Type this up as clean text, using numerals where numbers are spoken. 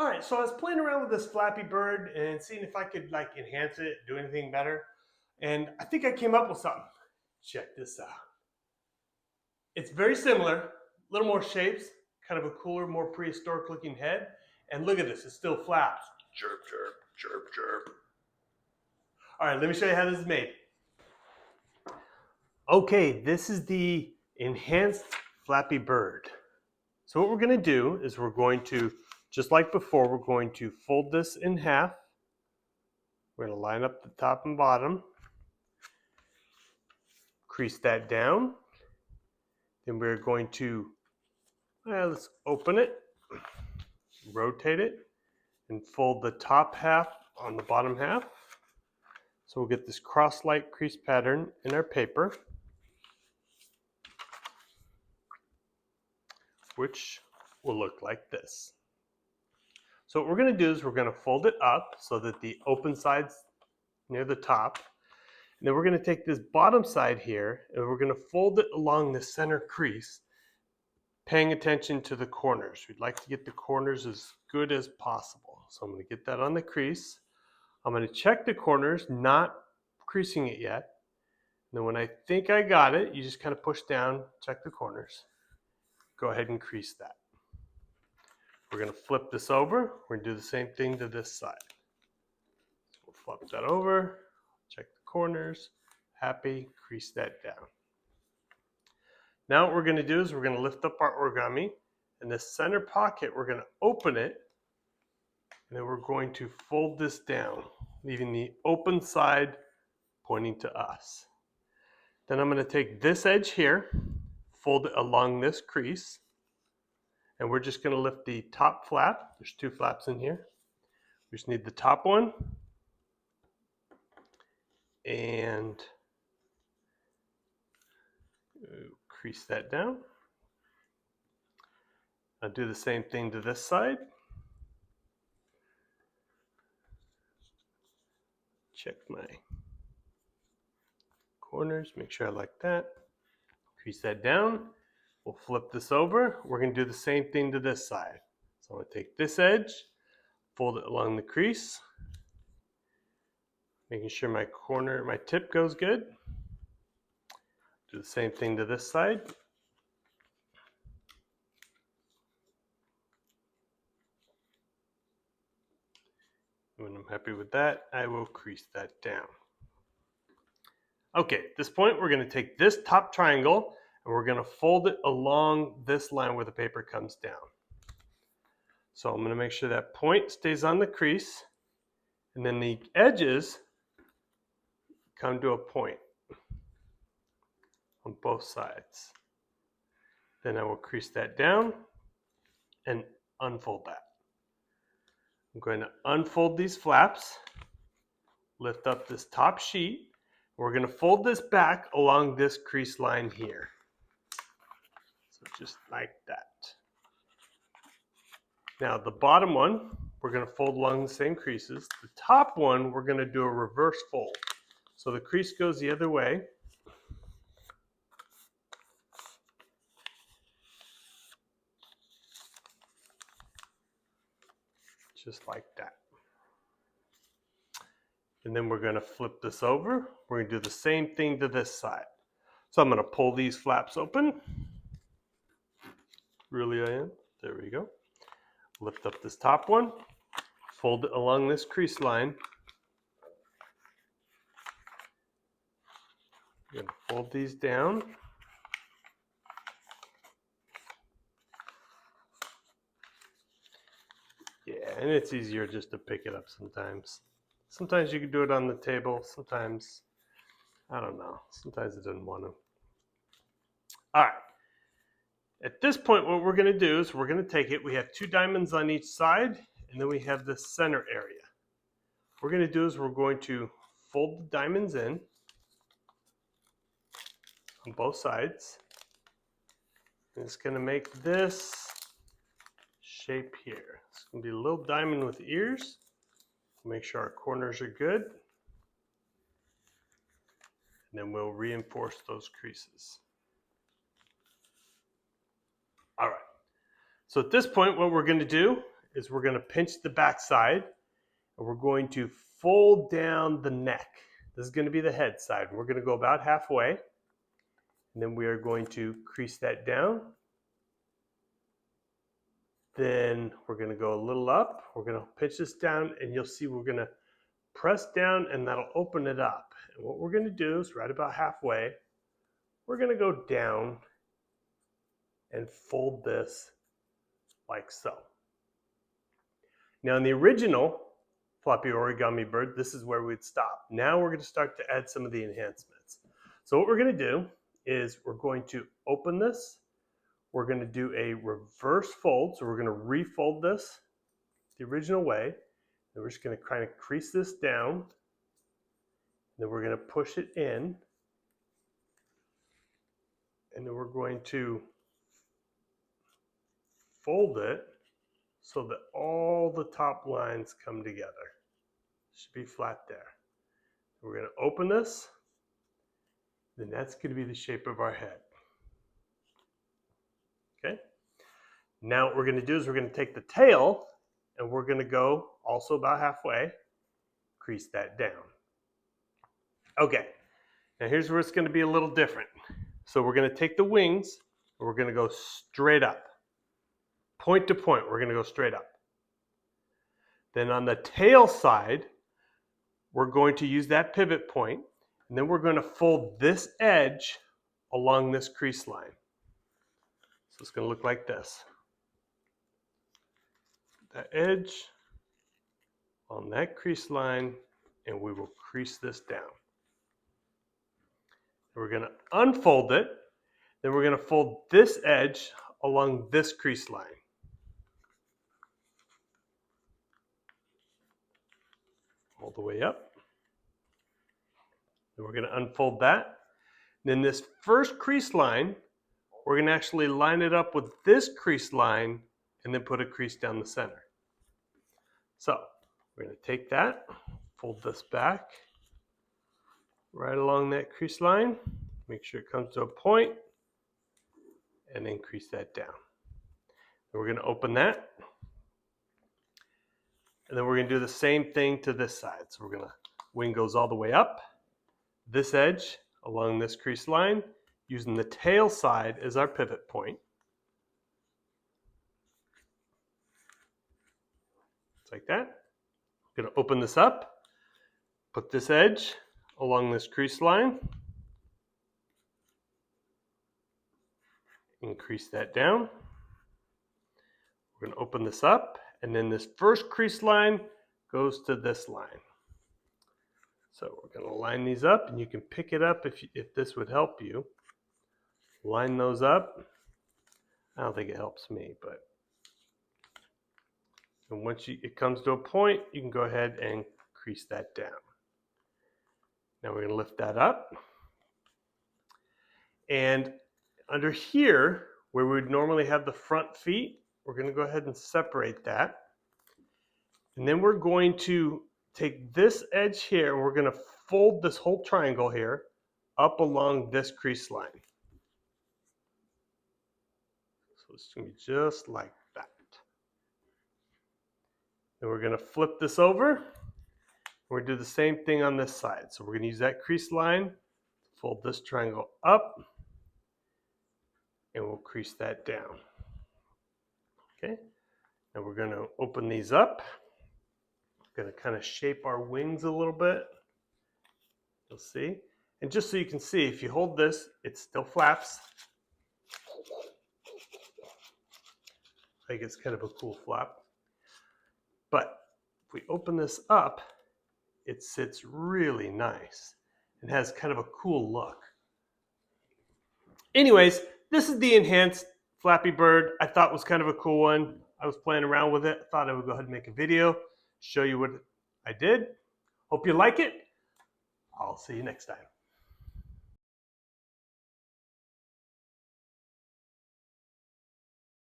All right, so I was playing around with this Flappy Bird and seeing if I could like enhance it, do anything better. And I think I came up with something. Check this out. It's very similar, a little more shapes, kind of a cooler, more prehistoric looking head. And look at this, it still flaps. Chirp, chirp, chirp, chirp. All right, let me show you how this is made. Okay, this is the enhanced Flappy Bird. So what we're going to do is we're going to, just like before, we're going to fold this in half. We're going to line up the top and bottom, crease that down. Then we're going to, let's open it, rotate it, and fold the top half on the bottom half. So we'll get this cross-like crease pattern in our paper, which will look like this. So what we're going to do is we're going to fold it up so that the open side's near the top. And then we're going to take this bottom side here and we're going to fold it along the center crease, paying attention to the corners. We'd like to get the corners as good as possible. So I'm going to get that on the crease. I'm going to check the corners, not creasing it yet. And then when I think I got it, you just kind of push down, check the corners. Go ahead and crease that. We're going to flip this over. We're going to do the same thing to this side. So we'll flip that over, check the corners, happy, crease that down. Now what we're going to do is we're going to lift up our origami. In the center pocket, we're going to open it, and then we're going to fold this down, leaving the open side pointing to us. Then I'm going to take this edge here, fold it along this crease, and we're just going to lift the top flap. There's two flaps in here. We just need the top one, and crease that down. I'll do the same thing to this side. Check my corners, make sure I like that. Crease that down. We'll flip this over. We're going to do the same thing to this side. So I'm going to take this edge, fold it along the crease, making sure my corner, my tip goes good. Do the same thing to this side. When I'm happy with that, I will crease that down. Okay, at this point, we're going to take this top triangle and we're going to fold it along this line where the paper comes down. So I'm going to make sure that point stays on the crease, and then the edges come to a point on both sides. Then I will crease that down and unfold that. I'm going to unfold these flaps, lift up this top sheet. We're going to fold this back along this crease line here. So just like that. Now the bottom one, we're going to fold along the same creases. The top one, we're going to do a reverse fold. So the crease goes the other way. Just like that. And then we're going to flip this over. We're going to do the same thing to this side. So I'm going to pull these flaps open. Really I am. There we go. Lift up this top one. Fold it along this crease line. I'm going to fold these down. Yeah, and it's easier just to pick it up sometimes. Sometimes you can do it on the table. Sometimes, I don't know. Sometimes it doesn't want to. All right. At this point, what we're going to do is we're going to take it. We have two diamonds on each side, and then we have the center area. What we're going to do is we're going to fold the diamonds in on both sides. And it's going to make this shape here. It's going to be a little diamond with ears. Make sure our corners are good. And then we'll reinforce those creases. All right. So at this point, what we're going to do is we're going to pinch the back side and we're going to fold down the neck. This is going to be the head side. We're going to go about halfway, and then we are going to crease that down. Then we're going to go a little up. We're going to pinch this down, and you'll see we're going to press down, and that'll open it up. And what we're going to do is right about halfway, we're going to go down and fold this like so. Now in the original floppy origami bird, this is where we'd stop. Now we're going to start to add some of the enhancements. So what we're going to do is we're going to open this. We're going to do a reverse fold. So we're going to refold this the original way. And we're just going to kind of crease this down. Then we're going to push it in. And then we're going to fold it so that all the top lines come together. Should be flat there. We're going to open this. Then that's going to be the shape of our head. Okay. Now what we're going to do is we're going to take the tail and we're going to go also about halfway, crease that down. Okay. Now here's where it's going to be a little different. So we're going to take the wings and we're going to go straight up. Point to point, we're going to go straight up. Then on the tail side, we're going to use that pivot point, and then we're going to fold this edge along this crease line. So it's going to look like this. That edge on that crease line, and we will crease this down. We're going to unfold it, then we're going to fold this edge along this crease line. All the way up. Then we're going to unfold that. Then this first crease line, we're going to actually line it up with this crease line and then put a crease down the center. So we're going to take that, fold this back right along that crease line, make sure it comes to a point, and then crease that down. Then we're going to open that. And then we're going to do the same thing to this side. So we're going to, wing goes all the way up, this edge along this crease line, using the tail side as our pivot point. Just like that. I'm going to open this up, put this edge along this crease line, and crease that down. We're going to open this up. And then this first crease line goes to this line. So we're going to line these up, and you can pick it up if this would help you. Line those up. I don't think it helps me, but and once it comes to a point, you can go ahead and crease that down. Now we're going to lift that up. And under here, where we would normally have the front feet, we're going to go ahead and separate that. And then we're going to take this edge here and we're going to fold this whole triangle here up along this crease line. So it's going to be just like that. Then we're going to flip this over. We're going to do the same thing on this side. So we're going to use that crease line, fold this triangle up, and we'll crease that down. Okay, now we're going to open these up. We're going to kind of shape our wings a little bit. You'll see. And just so you can see, if you hold this, it still flaps. I think it's kind of a cool flap. But if we open this up, it sits really nice and has kind of a cool look. Anyways, this is the enhanced Flappy Bird. I thought was kind of a cool one. I was playing around with it. I thought I would go ahead and make a video, show you what I did. Hope you like it. I'll see you next time.